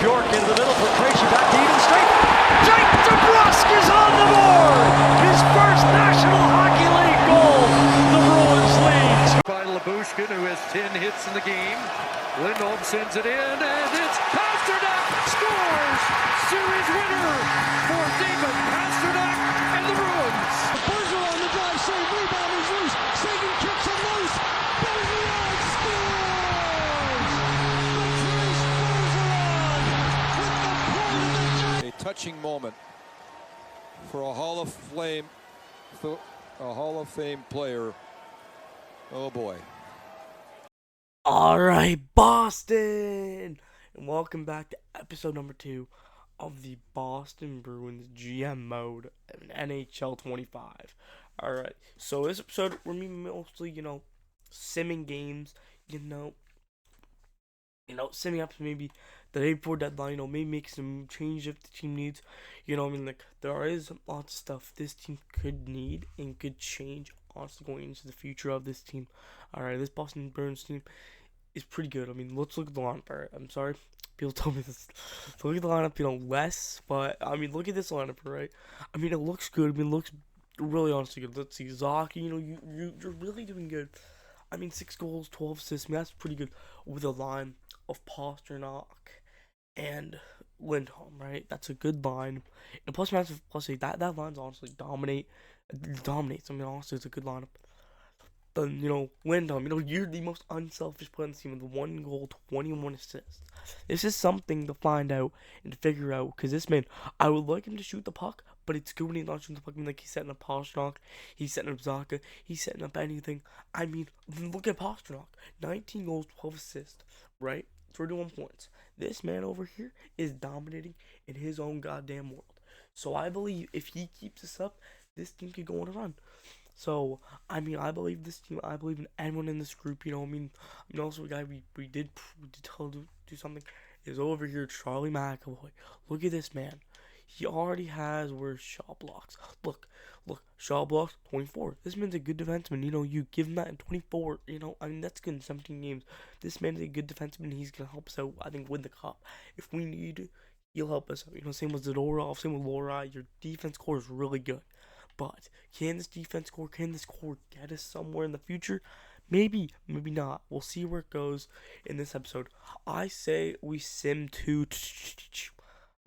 Bjork into the middle for Krejci, back to Eden straight. Jake DeBrusk is on the board! His first National Hockey League goal. The Bruins lead. By Labushkin, who has 10 hits in the game. Lindholm sends it in, and it's Pasternak scores! Series winner for David Pasternak and the Bruins. Bergeron on the drive, save, rebound is loose. Sagan kicks it loose. Bergeron scores! Patrice Bergeron with the point of the game. A touching moment for a Hall of Fame player. Oh boy. All right, Boston, and welcome back to episode number 2 of the Boston Bruins GM mode in NHL 25. All right, so this episode we're mostly, simming games, simming up to maybe the day before deadline, maybe make some change if the team needs, there is lots of stuff this team could need and could change, honestly, going into the future of this team. All right, this Boston Bruins team is pretty good. Let's look at the lineup. All right, I'm sorry, people told me this. So look at the lineup, less, but look at this lineup, right? It looks good. It looks really honestly good. Let's see, Zach, you're really doing good. 6 goals, 12 assists. That's pretty good with a line of Pasternak and Lindholm, right? That's a good line. And plus 8, that line's honestly dominates. Honestly, it's a good lineup. Then, Lindholm, you're the most unselfish player on the team with 1 goal, 21 assists. This is something to find out and to figure out, because this man, I would like him to shoot the puck, but it's good when he's not shooting the puck. He's setting up Pasternak, he's setting up Zacha, he's setting up anything. Look at Pasternak. 19 goals, 12 assists, right? 31 points. This man over here is dominating in his own goddamn world. So I believe if he keeps this up, this team could go on a run. So, I believe this team. I believe in anyone in this group. Also a guy we did tell to do something is over here, Charlie McAvoy. Look at this man. He already has where shot blocks. Look, shot blocks 24. This man's a good defenseman. You give him that in 24. That's good in 17 games. This man is a good defenseman. He's gonna help us out. I think win the cup if we need. He'll help us out. Same with Zadorov. Same with Laura. Your defense core is really good. But can this defense core, get us somewhere in the future? Maybe, maybe not. We'll see where it goes in this episode. I say we sim to.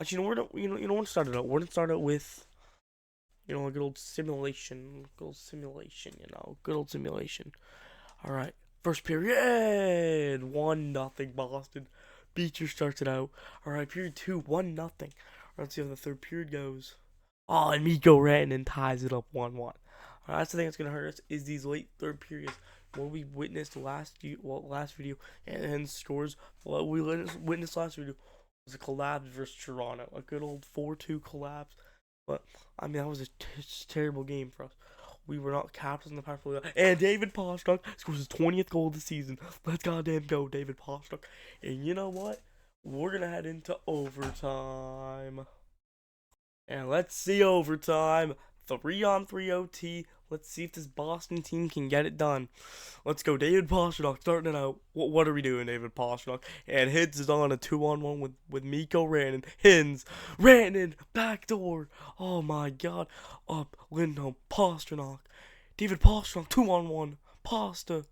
Actually, we're gonna start it out. We're gonna start out with, a good old simulation. Good old simulation. All right, first period, 1-0 Boston. Beecher starts it out. All right, period 2, 1-0. Let's see how the third period goes. Oh, and Mikko Rantanen ties it up 1-1. That's the thing that's going to hurt us is these late third periods where we witnessed last video and scores. What we witnessed last video was a collapse versus Toronto. A good old 4-2 collapse. But, that was a terrible game for us. We were not captains in the power play. And David Pasternak scores his 20th goal of the season. Let's goddamn go, David Pasternak. And you know what? We're going to head into overtime. And let's see overtime. 3-on-3 OT. Let's see if this Boston team can get it done. Let's go. David Pasternak starting it out. What are we doing, David Pasternak? And Hins is on a 2-on-1 with Mikko Rantanen. Rantanen, backdoor. Oh my god. Up, Lindholm, Pasternak. David Pasternak, 2-on-1. Pasta.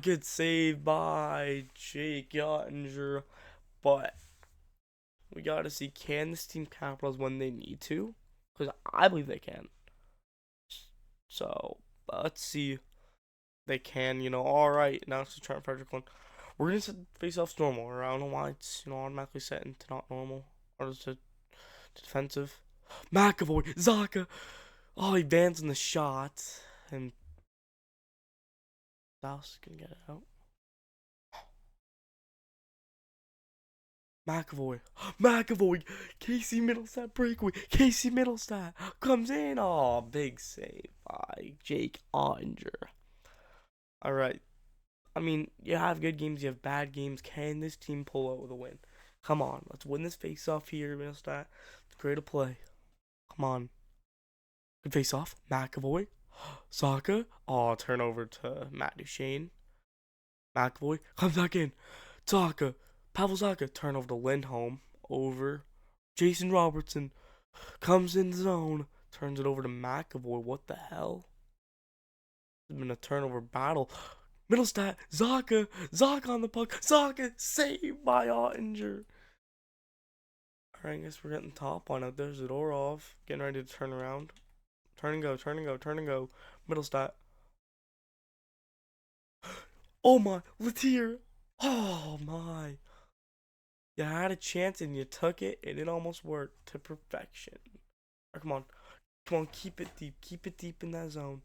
Good save by Jake Ottinger. But we gotta see, can this team capitalize when they need to? Because I believe they can. So, let's see. They can, Alright, now it's Trent Frederick one. We're gonna set face-offs normal. Or I don't know why it's, automatically set into not normal. Or is it defensive? McAvoy, Zacha. Oh, he bans in the shot. And Dallas can get it out. McAvoy, Casey Middlestat breakaway. Casey Middlestat comes in. Oh, big save by Jake Ottinger. All right. You have good games, you have bad games. Can this team pull out with a win? Come on, let's win this face-off here, Middlestat. It's great to play. Come on. Good face-off. McAvoy. Zacha. Oh, turnover to Matt Duchene. McAvoy comes back in. Zacha. Pavel Zacha, turnover to Lindholm, over. Jason Robertson comes in zone, turns it over to McAvoy. What the hell? It's been a turnover battle. Middlestat, Zacha on the puck. Zacha saved by Ottinger. Alright, I guess we're getting top on it. There's Zadorov getting ready to turn around. Turn and go, turn and go, turn and go. Middlestat. Oh my, Latier. Oh my. You had a chance and you took it, and it almost worked to perfection. Right, come on. Come on, keep it deep. Keep it deep in that zone.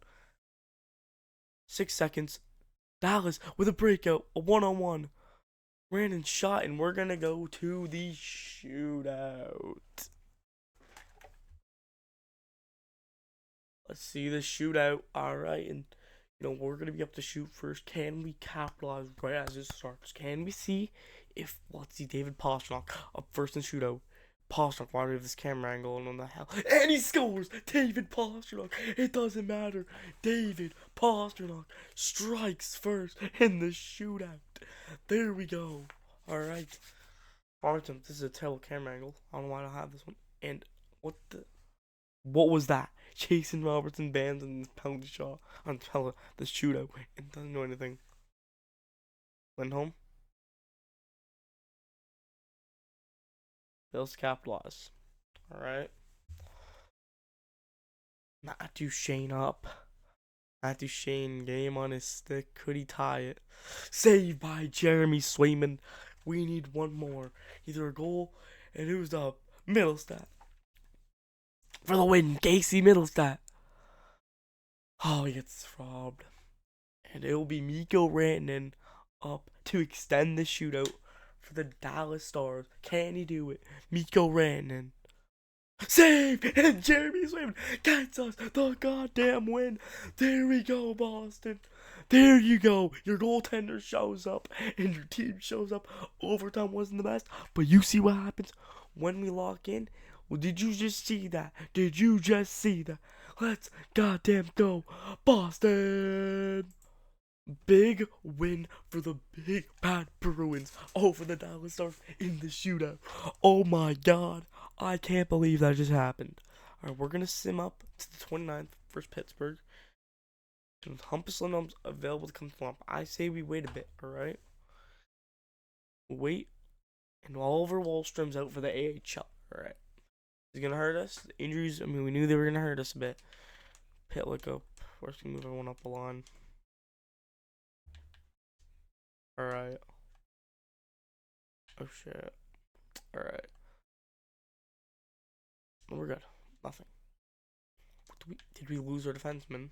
6 seconds. Dallas with a breakout. A one-on-one. Brandon shot, and we're going to go to the shootout. Let's see the shootout. Alright, and we're going to be up to shoot first. Can we capitalize right as it starts? Can we see if, let's see, David Pastrnak up first in shootout. Pastrnak, why do we have this camera angle and on the hell? And he scores! David Pastrnak. It doesn't matter. David Pastrnak strikes first in the shootout. There we go. Alright. Robertson, this is a terrible camera angle. I don't know why I don't have this one. And what was that? Jason Robertson bans in this penalty shot on the shootout and doesn't know anything. Lindholm fails to capitalize. Alright. Matthew Shane up. Matthew Shane, game on his stick. Could he tie it? Saved by Jeremy Swayman. We need one more. Either a goal, and who's up? Middlestat. For the win, Casey Middlestat. Oh, he gets robbed. And it will be Mikko Rantanen up to extend the shootout for the Dallas Stars. Can he do it? Mikko Rantanen. Save! And Jeremy Swayman gets us the goddamn win. There we go, Boston. There you go. Your goaltender shows up and your team shows up. Overtime wasn't the best, but you see what happens when we lock in. Well, did you just see that? Did you just see that? Let's goddamn go, Boston! Big win for the big bad Bruins over the Dallas Stars in the shootout. Oh my god, I can't believe that just happened. Alright, we're gonna sim up to the 29th versus Pittsburgh. And Hampus Lindholm's available to come to lump. I say we wait a bit, alright? Wait. And Oliver Wahlstrom's out for the AHL, alright? Is it gonna hurt us? The injuries, I mean, we knew they were gonna hurt us a bit. Pitlick up. We're just gonna move everyone up a line. Alright. Oh shit. Alright. We're good. Nothing. Did we lose our defenseman?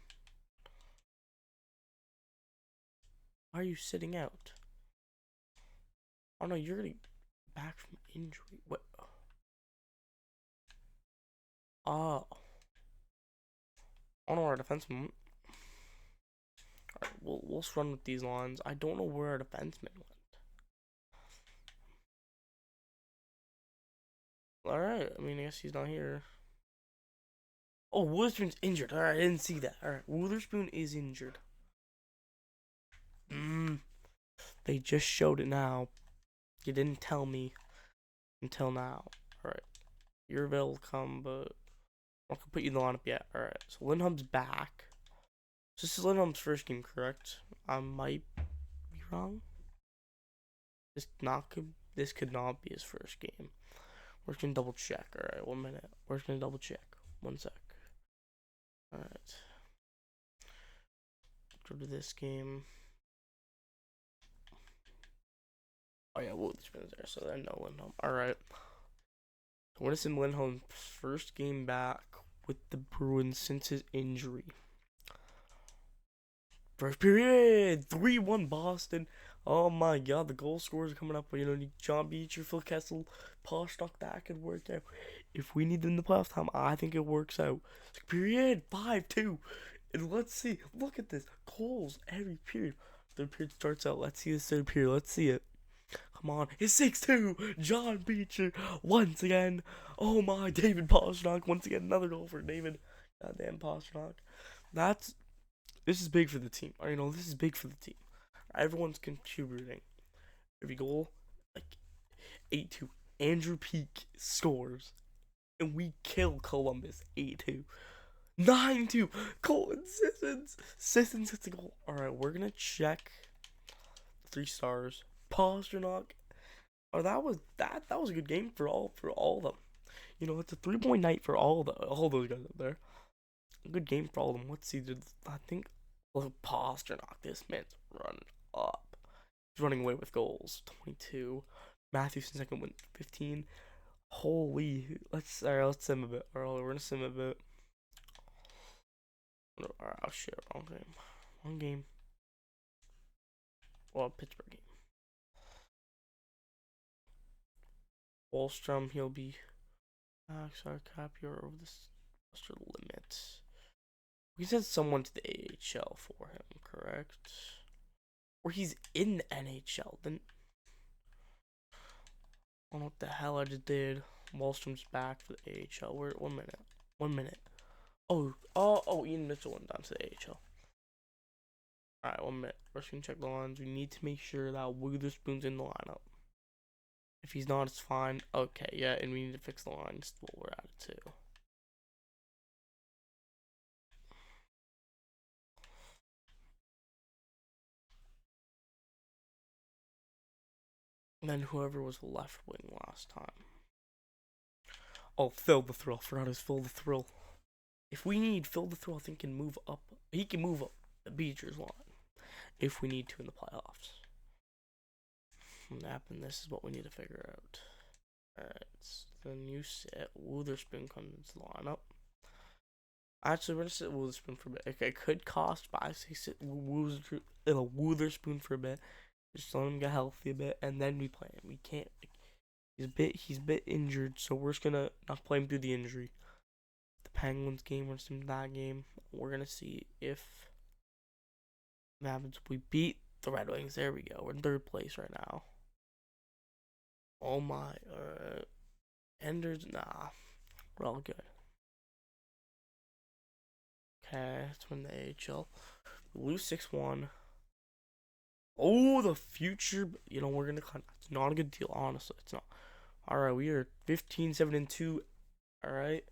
Why are you sitting out? Oh no, you're getting back from injury. What? Oh. Oh no, our defenseman. Alright, we'll just run with these lines. I don't know where our defenseman went. Alright, I mean, I guess he's not here. Oh, Witherspoon's injured. Alright, I didn't see that. Alright, Witherspoon is injured. They just showed it now. You didn't tell me until now. Alright. Your available come, but I'm not gonna put you in the lineup yet. Alright, so Lindholm's back. So this is Lindholm's first game, correct? I might be wrong. This could not be his first game. We're just gonna double check. Alright, 1 minute. We're just gonna double check. 1 sec. Alright. Go to this game. Oh yeah, Witherspoon's there, so then no Lindholm. Alright. What is in Lindholm's first game back with the Bruins since his injury? First period, 3-1 Boston. Oh my god, the goal scorers are coming up. John Beecher, Phil Kessel, Pastrnak, that could work out. If we need them to playoff time, I think it works out. Second period, 5-2. And let's see, look at this. Goals every period. Third period starts out. Let's see this third period. Let's see it. Come on, it's 6-2. John Beecher once again. Oh my, David Pastrnak once again. Another goal for David. Goddamn Pastrnak. This is big for the team. This is big for the team. Everyone's contributing. Every goal, like 8-2. Andrew Peak scores. And we kill Columbus 8-2. 9-2. Colton Sissons. Sissons hits a goal. Alright, we're gonna check the 3 stars. Pasternak. Oh, that was a good game for all of them. You know, it's a 3-point night for all those guys up there. A good game for all of them. Let's see. I think look Pasternak. This man's running up. He's running away with goals. 22. Matthewson second win 15. Holy. Let's sim a bit. Alright, we're gonna sim a bit. Alright, oh shit, wrong game. Wrong game. Well, Pittsburgh game. Wallstrom, he'll be max our cap year over this limit. We sent someone to the AHL for him, correct? Or he's in the NHL. Then I don't know what the hell I just did. Wallstrom's back for the AHL. Where? 1 minute. 1 minute. Oh, Ian Mitchell went down to the AHL. Alright, 1 minute. We're just gonna check the lines. We need to make sure that Witherspoon's in the lineup. If he's not, it's fine. Okay, yeah, and we need to fix the lines while we're at it too. And then whoever was left wing last time. Oh, Phil the Thrill. Forgot his Phil the Thrill. If we need Phil the Thrill, I think can move up. He can move up the Beecher's line if we need to in the playoffs. And this is what we need to figure out. Alright, it's the new set. Witherspoon comes into the lineup. Actually, we're gonna sit Witherspoon for a bit. It could cost, but I say sit Witherspoon for a bit. Just let him get healthy a bit, and then we play him. We can't. He's a bit injured, so we're just gonna not play him through the injury. The Penguins game, we're gonna that game. We're gonna see if what happens. We beat the Red Wings. There we go. We're in 3rd place right now. Oh my. Enders, nah. We're all good. Okay, let's win the AHL. We lose 6-1. Oh, the future. You know, we're gonna. It's not a good deal, honestly. It's not. Alright, we are 15-7-2. Alright.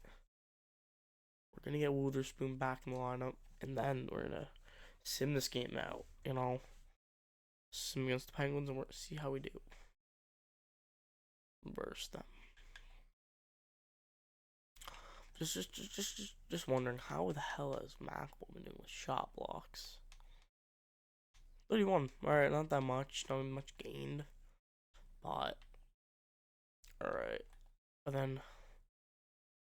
We're gonna get Witherspoon back in the lineup. And then we're gonna sim this game out. You know. Sim against the Penguins, and we're gonna see how we do. Burst them. Just wondering how the hell has Mackel been doing with shot blocks? 31. Alright, not that much. Not much gained. But alright. But then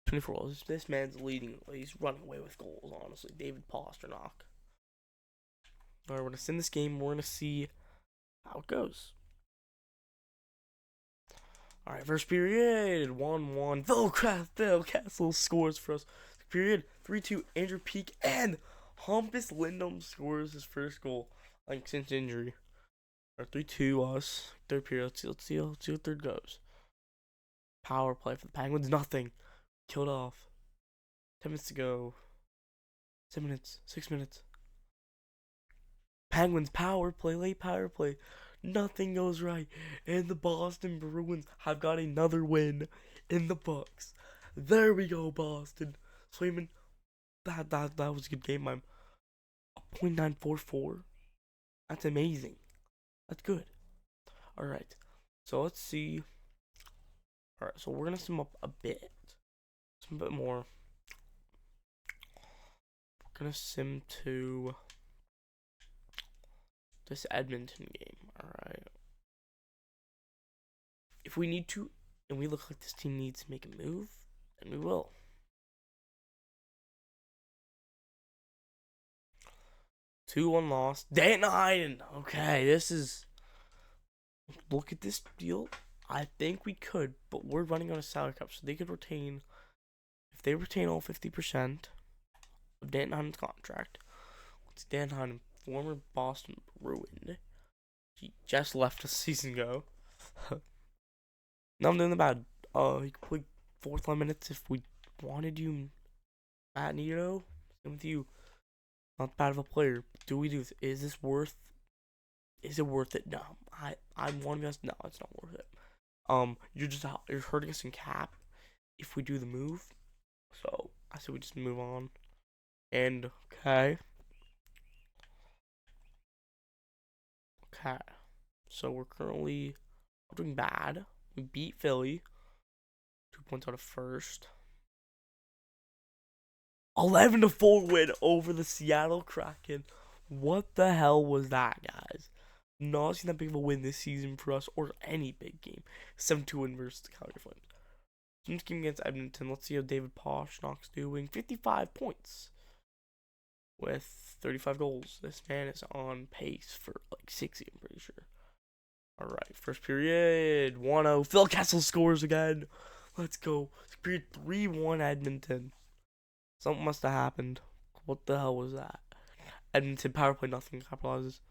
24 goals. This man's leading. He's running away with goals, honestly. David Pasternak. Alright, we're gonna send this game. We're gonna see how it goes. Alright, first period, 1-1. Phil Castle scores for us. Period, 3-2. Andrew Peak and Hampus Lindholm scores his first goal, like since injury. Or 3-2 us. 3rd period. Let's see how 3rd goes. Power play for the Penguins. Nothing. Killed off. 10 minutes to go. 7 minutes. 6 minutes. Penguins power play. Late power play. Nothing goes right, and the Boston Bruins have got another win in the books. There we go, Boston. Swayman, that was a good game. I'm a .944. That's amazing. That's good. All right, so let's see. All right, so we're gonna sum up a bit more. We're gonna sim to this Edmonton game. Alright. If we need to, and we look like this team needs to make a move, then we will. Two 1 loss. Dayton. Okay, this is. Look at this deal. I think we could, but we're running on a salary cap, so they could retain. If they retain all 50% of Dan Heinen's contract, what's Dan Heinen, former Boston Bruin? He just left a season ago. No, I'm doing the bad. He could play 4th line minutes if we wanted you. Matt Nito, same with you. Not bad of a player. Do we do this? Is this worth? Is it worth it? No. I want to be honest. No, it's not worth it. you're hurting us in cap if we do the move. So I say we just move on. And okay. So we're currently doing bad. We beat Philly. 2 points out of first. 11-4 win over the Seattle Kraken. What the hell was that, guys? Not seen that big of a win this season for us or any big game. 7-2 win versus the Calgary Flames. This game against Edmonton. Let's see how David Pastrnak's doing. 55 points with 35 goals. This man is on pace for like 60, I'm pretty sure. Alright, first period. 1-0. Phil Kessel scores again. Let's go. Period 3-1 Edmonton. Something must have happened. What the hell was that? Edmonton power play, nothing capitalizes.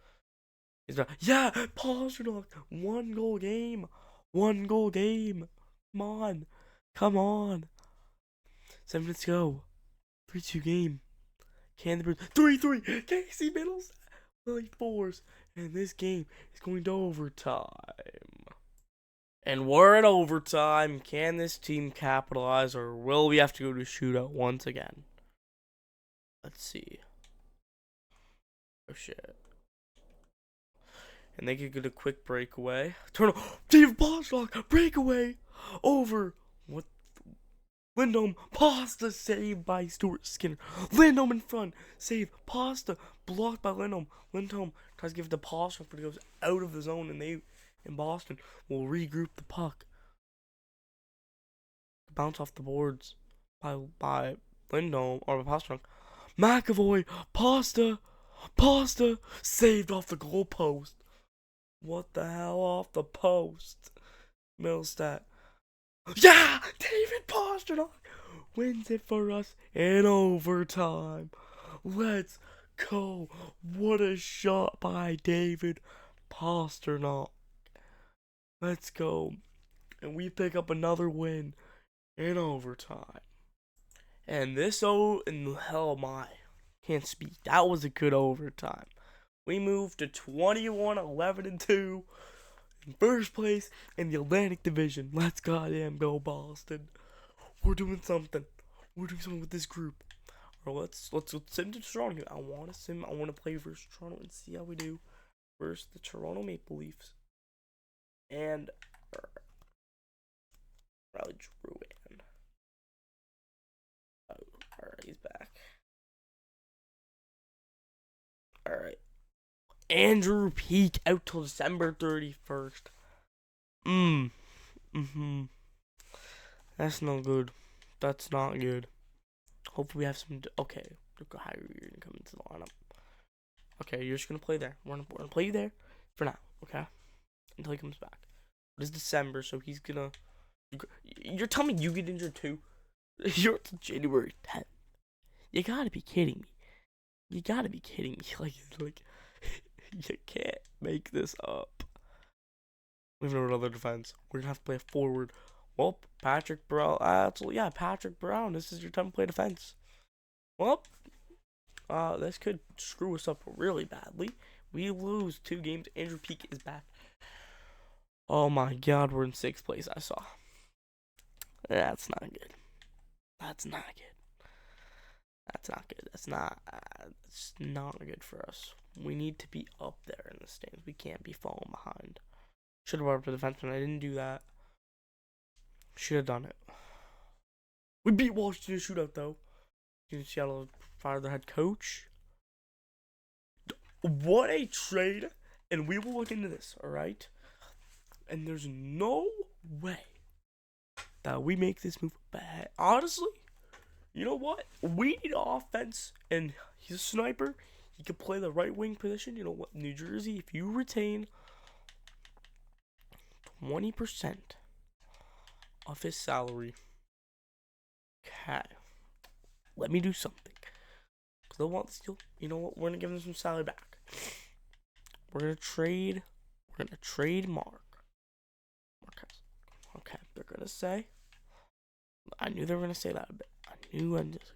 Yeah, Pastrnak. 1 goal game. 1 goal game. Come on. Come on. 7 minutes to go. 3-2 game. Can the Bruins 3-3. Casey Middleton. Late fours. And this game is going to overtime. And we're in overtime. Can this team capitalize, or will we have to go to shootout once again? Let's see. Oh shit. And they could get a quick breakaway. Turn on. David Pastrnak. Breakaway. Over. What? Lindholm. Pasta saved by Stuart Skinner. Lindholm in front. Save. Pasta. Blocked by Lindholm. Lindholm tries to give it to Pastrnak, but it goes out of the zone, and they, in Boston, will regroup the puck. Bounce off the boards by Lindholm, or by Pastrnak. McAvoy. Pasta. Saved off the goal post. What the hell, off the post? Middlestat. Yeah! David Pastrnak wins it for us in overtime. Let's go. What a shot by David Pastrnak. Let's go. And we pick up another win in overtime. And this, hell my. Can't speak. That was a good overtime. We moved to 21-11-2 in first place in the Atlantic Division. Let's goddamn go, Boston. We're doing something. We're doing something with this group. Or let's sim to Toronto. I want to play versus Toronto and see how we do versus the Toronto Maple Leafs. And Riley Drouin. Oh, alright, he's back. Alright. Andrew Peak out till December 31st. That's not good. That's not good. Hopefully we have some. Okay. Look how you're gonna come into the lineup. Okay, you're just gonna play there. We're gonna play you there for now. Okay. Until he comes back. It is December, so he's gonna. You're telling me you get injured too? You're January 10th. You gotta be kidding me. You gotta be kidding me. Like. You can't make this up. We have another defense. We're gonna have to play a forward. Well, Patrick Brown. Patrick Brown. This is your time to play defense. Well, this could screw us up really badly. We lose 2 games. Andrew Peak is back. Oh my God, we're in 6th place. I saw. That's not good. That's not good. That's not good. That's not good for us. We need to be up there in the stands. We can't be falling behind. Should have brought up the defenseman. I didn't do that. Should have done it. We beat Washington in a shootout, though. Seattle fired their head coach. What a trade. And we will look into this, alright? And there's no way that we make this move bad. Honestly, you know what? We need offense, and he's a sniper. He can play the right wing position. You know what? New Jersey, if you retain 20% of his salary, okay, let me do something. Because they'll want steal. You know what? We're gonna give them some salary back. We're gonna trade Mark. Marquez. Okay, they're gonna say. I knew they were gonna say that a bit. I knew. I'm just.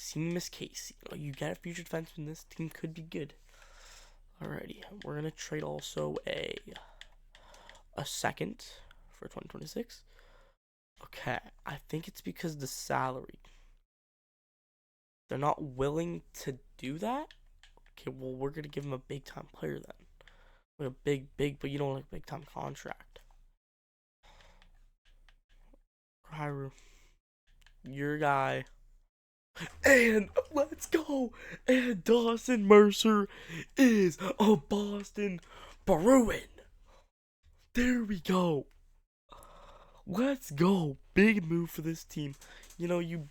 Seeing Miss Casey. You get a future defenseman. This team could be good. Alrighty. We're going to trade also a second for 2026. Okay, I think it's because the salary. They're not willing to do that. Okay, well, we're gonna give him a big time player then. Like a big, but you don't like big time contract. Hyru, your guy. And let's go. And Dawson Mercer is a Boston Bruin. There we go. Let's go. Big move for this team. You know,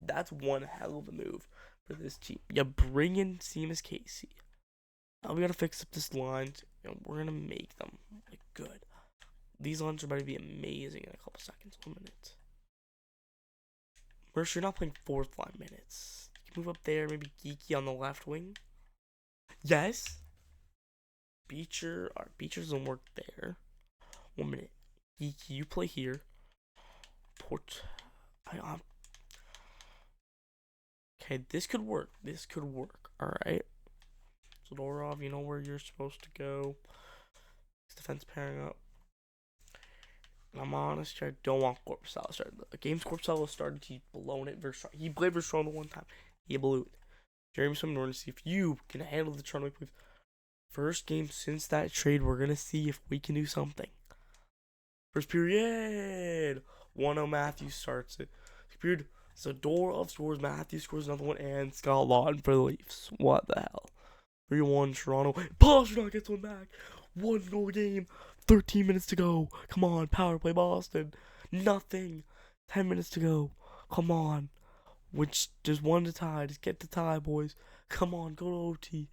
that's one hell of a move for this team. You bring in Seamus Casey. Now we gotta fix up this line, and we're gonna make them like good. These lines are about to be amazing in a couple seconds, 1 minute. Mercer, you're not playing fourth line minutes. You can move up there, maybe Geeky on the left wing. Yes. Beecher doesn't work there. 1 minute. Geeky, you play here. Okay, this could work. Alright. Zadorov, you know where you're supposed to go. Defense pairing up. And I'm honest here, I don't want Corpusalo started. The game's Corpusalo started, he's blown it versus He played versus Toronto one time. He blew it. Jeremy Swim, we're gonna see if you can handle the Toronto Maple Leafs. First game since that trade, we're gonna see if we can do something. First period. 1-0 Matthews starts it. Second period, Zadorov scores, Matthews scores another one, and Scott Lawton for the Leafs. What the hell? 3-1 Toronto. Pastrnak gets one back. 1-0 game. 13 minutes to go. Come on, power play Boston. Nothing. 10 minutes to go. Come on. Which just one to tie. Just get the tie, boys. Come on, go to OT.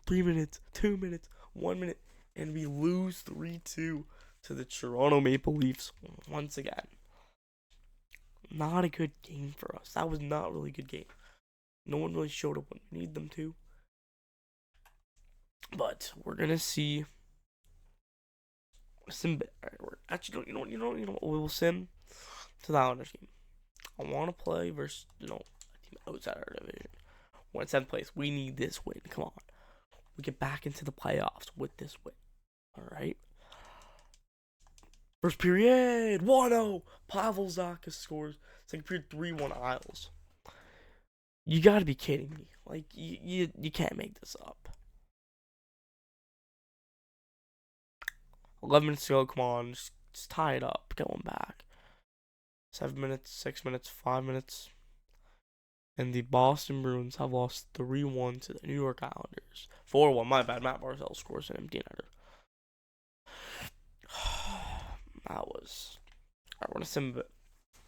3 minutes, 2 minutes, 1 minute, and we lose 3-2 to the Toronto Maple Leafs once again. Not a good game for us. That was not a really good game. No one really showed up when we need them to. But we're gonna see. Actually, you know what? We'll sim to the Islanders game. I want to play versus a team outside our division. We're in 7th place. We need this win. Come on, we get back into the playoffs with this win. All right. First period, 1-0. Pavel Zacha scores. Second period, 3-1 Isles. You gotta be kidding me! Like you can't make this up. 11 minutes to go. Come on, just tie it up. Going back. 7 minutes, 6 minutes, 5 minutes. And the Boston Bruins have lost 3-1 to the New York Islanders. 4-1, my bad. Matt Barzal scores an empty netter. That was... I want to sim a bit.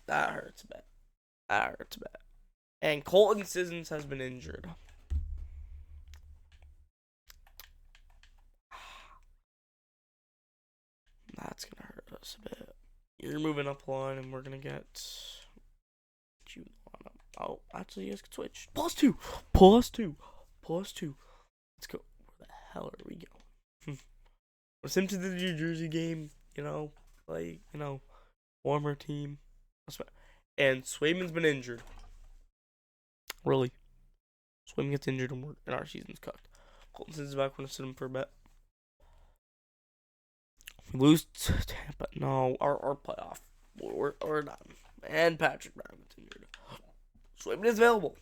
That hurts a bit. And Colton Sissons has been injured. That's going to hurt us a bit. You're moving up line, and we're going to get... you on up. Oh, actually, you guys can switch. +2. Let's go. Where the hell are we going? We're sim to the New Jersey game, warmer team. And Swayman's been injured. Really. Swayman gets injured and our season's cooked. Colton Sissons back. We're going to sit him for a bit. We lose to Tampa. No, our playoff. We're done. And Patrick Brown gets injured. Swayman is available.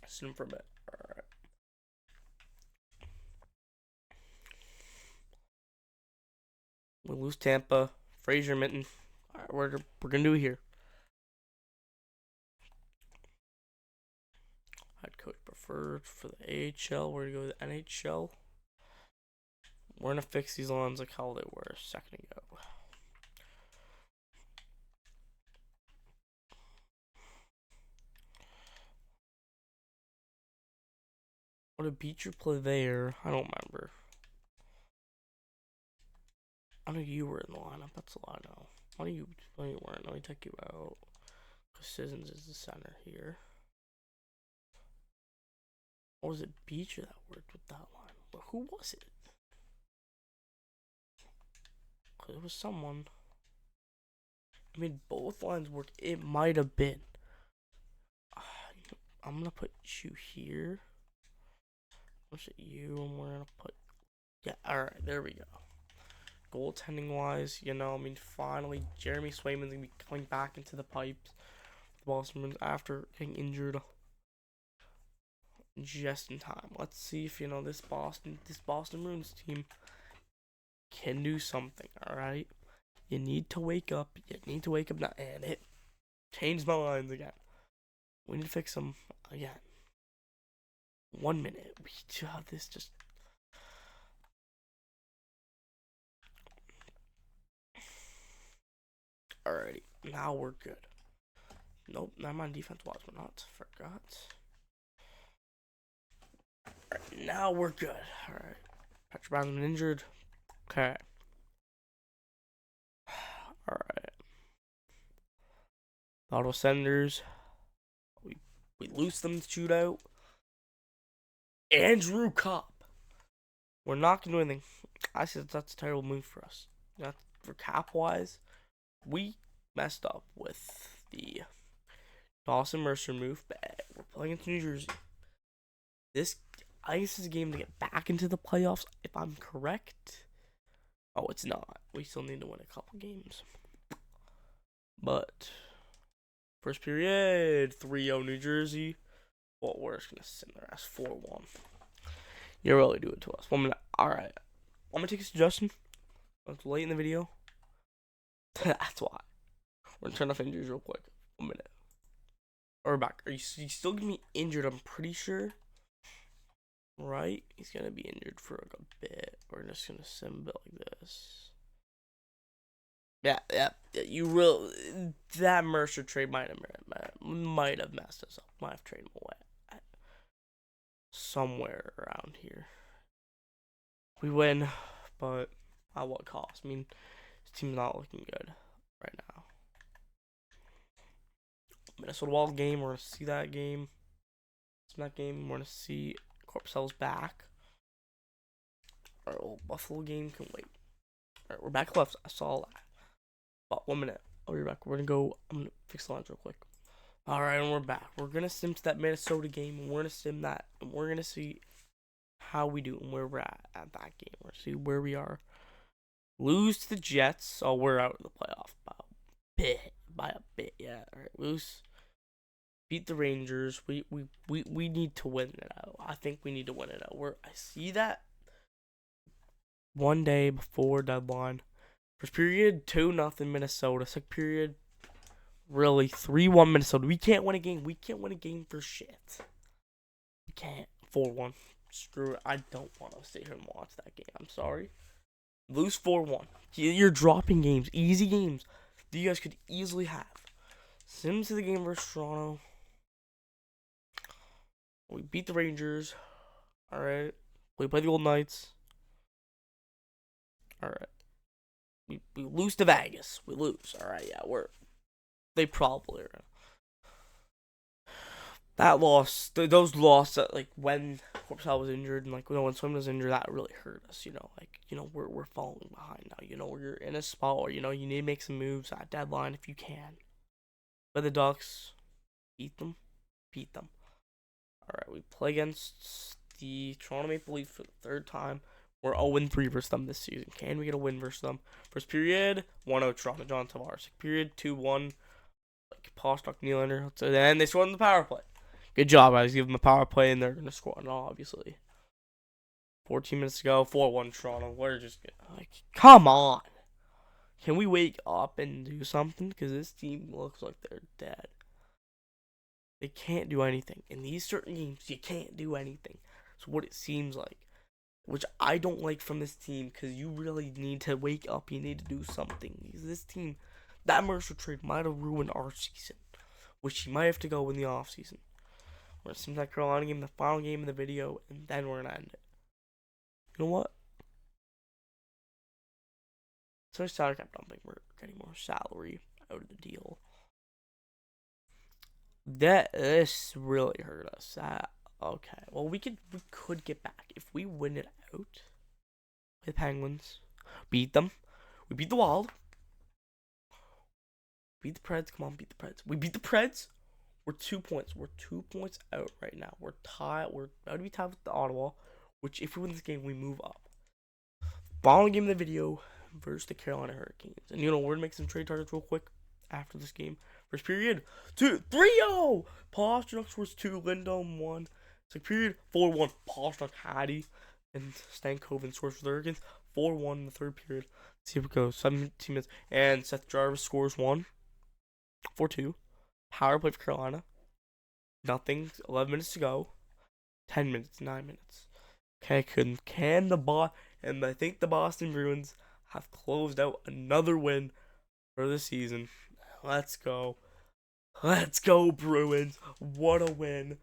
Sit him for a bit. Alright. We lose Tampa. Fraser Minton. Alright, we're gonna do it here. Head coach preferred for the AHL. We're gonna go to the NHL. We're gonna fix these lines like how they were a second ago. What did Beecher play there? I don't remember. I know you were in the lineup. That's all I know. Why you weren't? Let me take you out. Because Sissons is the center here. Or was it Beecher that worked with that line? Well, who was it? Because it was someone. I mean, both lines worked. It might have been. I'm going to put you here. What's it, you? And we're going to put... Yeah, alright. There we go. goaltending wise, you know, I mean, finally, Jeremy Swayman's gonna be coming back into the pipes. The Boston Bruins after getting injured just in time. Let's see if, you know, this Boston Bruins team can do something. All right, you need to wake up. You need to wake up now, and it changed my lines again. We need to fix them again. 1 minute. This just. Alrighty, now we're good. Nope, not my defense wise, we're not. Forgot. Alright, now we're good. Alright. Patrick Brown's been injured. Okay. Alright. Auto Senders. We lose them to shootout. Andrew Cup. We're not gonna do anything. I said that's a terrible move for us. Not for cap wise. We messed up with the Dawson Mercer move, but we're playing against New Jersey. I guess this is a game to get back into the playoffs, if I'm correct. Oh, it's not. We still need to win a couple games. But, first period, 3-0 New Jersey. Well, we're just going to send their ass 4-1. You really do it to us. 1 minute. Alright. I'm going to take a suggestion. It's late in the video. That's why. We're going to turn off injuries real quick. 1 minute. Or back. Are you still going to be injured? I'm pretty sure. Right? He's going to be injured for like a bit. We're just going to sim it like this. Yeah. That Mercer trade might have messed us up. Might have traded him away. Somewhere around here. We win, but at what cost? I mean, this team's not looking good right now. Minnesota Wild game, we're going to see that game. We're going to see Corpusell's back. Our old Buffalo game can wait. Alright, we're back left. I saw that. About 1 minute. I'll be back. We're going to go. I'm going to fix the lines real quick. Alright, and we're back. We're going to sim to that Minnesota game. And we're going to sim that. And we're going to see how we do and where we're at that game. We're going to see where we are. Lose to the Jets. Oh, we're out of the playoff by a bit. Yeah. Alright, lose. Beat the Rangers. We need to win it out. I think we need to win it out. I see that 1 day before deadline. First period, 2-0 Minnesota. Second period, really 3-1 Minnesota. We can't win a game. We can't win a game for shit. We can't. 4-1. Screw it. I don't want to sit here and watch that game. I'm sorry. Lose 4-1. You're dropping games. Easy games that you guys could easily have. Sim to the game versus Toronto. We beat the Rangers. Alright. We play the Golden Knights. Alright. We lose to Vegas. We lose. Alright, yeah, they probably are. That loss, those losses, like, when Corpusell was injured, and, like, when Swim was injured, that really hurt us, you know, like, you know, we're falling behind now, you know, you're in a spot where, you know, you need to make some moves at deadline if you can. But the Ducks, beat them. Alright, we play against the Toronto Maple Leafs for the third time. We're 0-3 versus them this season. Can we get a win versus them? First period, 1-0 Toronto, John Tavares. Second period, 2-1, like, Pastrnak, Nylander. So then they scored on the power play. Good job, guys. Give them a power play, and they're going to score on it, obviously. 14 minutes to go, 4-1 Toronto. We're just, like, come on. Can we wake up and do something? Because this team looks like they're dead. They can't do anything. In these certain games, you can't do anything. It's what it seems like. Which I don't like from this team, because you really need to wake up. You need to do something. Because this team, that Mercer trade might have ruined our season. Which you might have to go in the offseason. We're going to sim that Carolina game, the final game of the video, and then we're going to end it. You know what? So salary cap dumping. We're getting more salary out of the deal. This really hurt us. Okay. Well, we could get back if we win it out with Penguins. Beat them. We beat the Wild. Beat the Preds. Come on, beat the Preds. We beat the Preds. We're 2 points. We're 2 points out right now. We're tied. We're about to be tied with the Ottawa. Which, if we win this game, we move up. Final game of the video. versus the Carolina Hurricanes. And, we're going to make some trade targets real quick after this game. First period, 3-0. Pasternak scores 2, Lindholm 1. Second period, 4-1. Pasternak, Hattie, and Stankoven scores for the Hurricanes. 4-1 in the third period. Let's see if it goes. 17 minutes. And Seth Jarvis scores 1. 4-2. Power play for Carolina. Nothing. 11 minutes to go. 10 minutes. 9 minutes. Okay, and I think the Boston Bruins have closed out another win for the season. Let's go. Let's go, Bruins. What a win.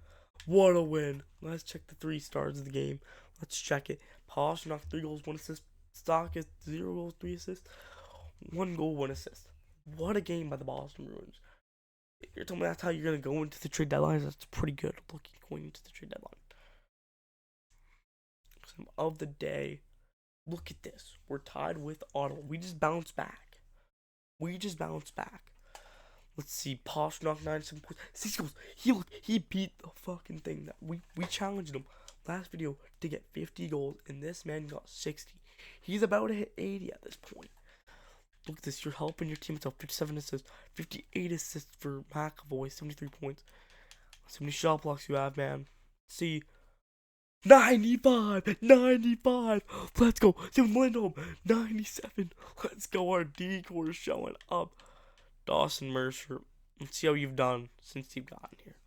What a win. Let's check the 3 stars of the game. Let's check it. Pasternak, 3 goals, 1 assist. Stock is 0 goals, 3 assists. 1 goal, 1 assist. What a game by the Boston Bruins. If you're telling me that's how you're going to go into the trade deadline, that's pretty good looking going into the trade deadline. Of the day. Look at this. We're tied with Ottawa. We just bounced back. Let's see. Pasternak, 97 points. 6 goals. He beat the fucking thing. That we challenged him last video to get 50 goals, and this man got 60. He's about to hit 80 at this point. Look at this. You're helping your team with 57 assists. 58 assists for McAvoy. 73 points. Let's see how many shot blocks you have, man. Let's see. 95. Let's go. Tim Lindholm, 97. Let's go. Our D-core showing up. Dawson Mercer. Let's see how you've done since you've gotten here.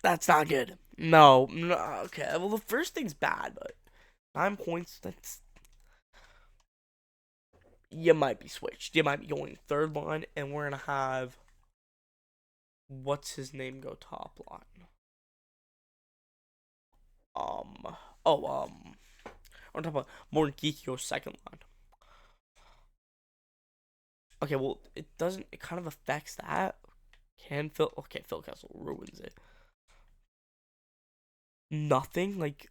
That's not good. No. Okay. Well, the first thing's bad, but 9 points. You might be switched. You might be going third line, and we're gonna have what's his name go top line. I'm talking about Morton Geeky goes second line. Okay, well, it kind of affects that. Phil Kessel ruins it. Nothing, like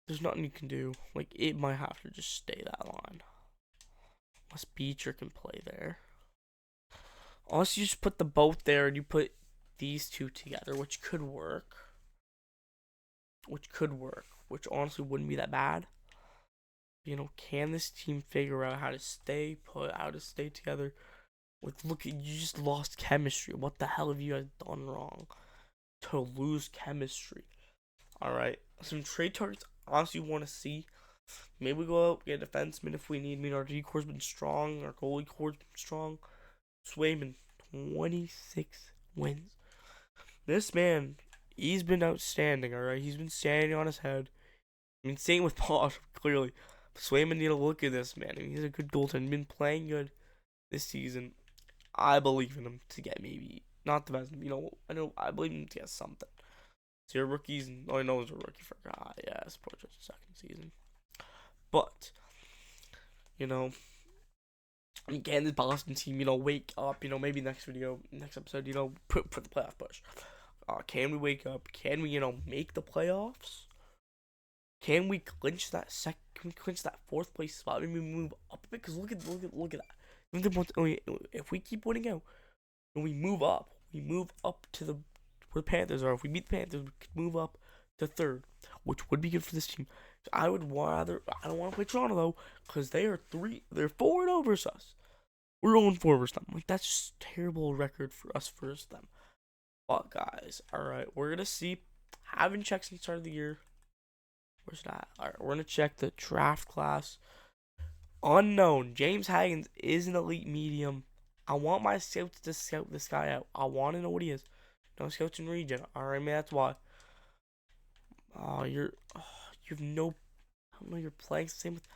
there's nothing you can do. Like, it might have to just stay that line. Unless Beecher can play there. Unless you just put the both there and you put these two together, which could work. Which honestly wouldn't be that bad. Can this team figure out how to stay put, how to stay together? Look, you just lost chemistry. What the hell have you guys done wrong to lose chemistry? Alright, some trade targets I honestly want to see. Maybe we go out, get a defenseman if we need. Our D-core's been strong. Our goalie core's been strong. Swayman, 26 wins. This man, he's been outstanding, alright? He's been standing on his head. Same with Posh, clearly. Swayman need to look at this, man. He's a good goaltender. Been playing good this season. I believe in him to get maybe, not the best. I believe in him to get something. So your rookies, I know he's a rookie for God. Yeah, I suppose it's the second season. But, can this Boston team, wake up, maybe next episode, put the playoff push. Can we wake up? Can we, make the playoffs? Can we clinch that fourth place spot? Maybe move up a bit, because look at that. If we keep winning out, and we move up to where the Panthers are. If we beat the Panthers, we could move up to third, which would be good for this team. I don't want to play Toronto though, because they're 4-0 versus us. We're 0-4 versus them. That's just a terrible record for us versus them. But guys, alright, we're gonna see. Haven't checked since the start of the year. Where's that? Alright, we're gonna check the draft class. Unknown. James Hagens is an elite medium. I want my scouts to scout this guy out. I want to know what he is. No scouts in region. Alright, man, that's why. You have no. I don't know. You're playing the same with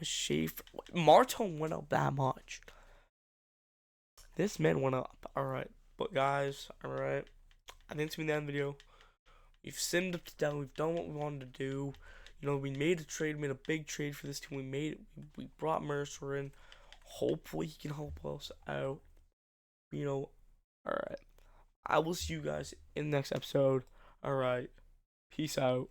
Schaefer. Martin went up that much. This man went up. Alright, but guys, alright. I think it's been the end of the video. We've simmed up to down. We've done what we wanted to do. We made a trade, made a big trade for this team. We brought Mercer in. Hopefully he can help us out. Alright. I will see you guys in the next episode. Alright. Peace out.